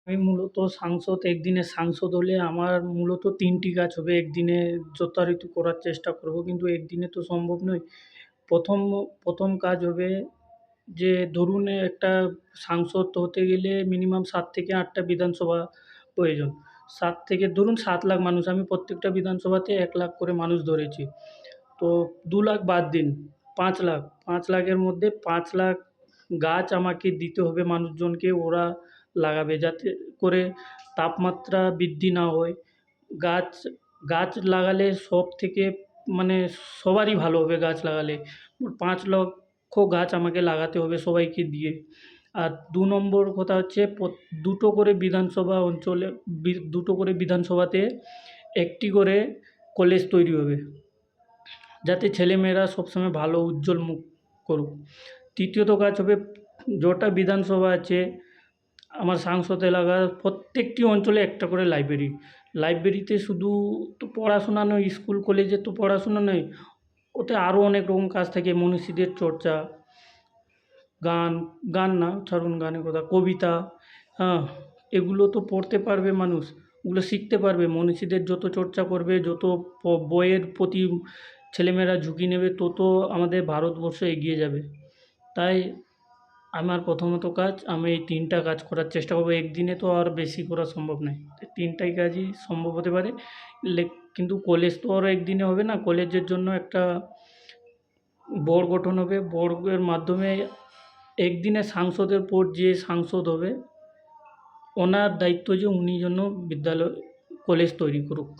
আমি মূলত সাংসদ একদিনের সাংসদ হলে আমার মূলত ৩ টি কাজ হবে। একদিনে যথারীতি করার চেষ্টা করব। কিন্তু একদিনে তো সম্ভব নয়। প্রথম প্রথম কাজ হবে যে ধরুন একটা সাংসদ হতে গেলে মিনিমাম ৭ থেকে ৮ টা বিধানসভা প্রয়োজন। ৭ থেকে ধরুন ৭ লাখ মানুষ। আমি প্রত্যেকটা বিধানসভাতে ১ লাখ করে মানুষ ধরেছি। তো ২ লাখ বাদ দিন, ৫ লাখ। ৫ লাখের মধ্যে ৫ লাখ গাছ আমাকে দিতে হবে মানুষজনকে, ওরা লাগাবে যাতে করে তাপমাত্রা বৃদ্ধি না হয়। গাছ গাছ লাগালে সবথেকে মানে সবারই ভালো হবে গাছ লাগালে। ৫ লক্ষ গাছ আমাকে লাগাতে হবে সবাইকে দিয়ে। আর ২ নম্বর কথা হচ্ছে দুটো করে বিধানসভা অঞ্চলে ২টো করে বিধানসভাতে ১ টি করে কলেজ তৈরি হবে। যাতে ছেলেমেয়েরা সবসময় ভালো উজ্জ্বল মুখ করুক। তৃতীয়ত কাজ হবে যটা বিধানসভা আছে আমার সাংসদ এলাকার প্রত্যেকটি অঞ্চলে একটা করে লাইব্রেরি। লাইব্রেরিতে শুধু তো পড়াশোনা নয়, স্কুল কলেজের তো পড়াশোনা নয়, ওতে আরও অনেক রকম কাজ থাকে। মনীষীদের চর্চা, গান, গান না ছাড়ুন গানের কথা, কবিতা, হ্যাঁ, এগুলো তো পড়তে পারবে মানুষ, ওগুলো শিখতে পারবে। মনীষীদের যত চর্চা করবে, যত বইয়ের প্রতি ছেলেমেয়েরা ঝুঁকি নেবে, তত আমাদের ভারতবর্ষ এগিয়ে যাবে। তাই আমার প্রথমত কাজ, আমি এই ৩ টা কাজ করার চেষ্টা করব। একদিনে তো আর বেশি করা সম্ভব নয়। ৩ টাই কাজই সম্ভব হতে পারে। কিন্তু কলেজ তো আর একদিনে হবে না। কলেজের জন্য একটা বোর্ড গঠন হবে। বোর্ডের মাধ্যমে একদিনে সাংসদের পর যে সাংসদ হবে, ওনার দায়িত্ব যে উনি যেন বিদ্যালয় কলেজ তৈরি করুক।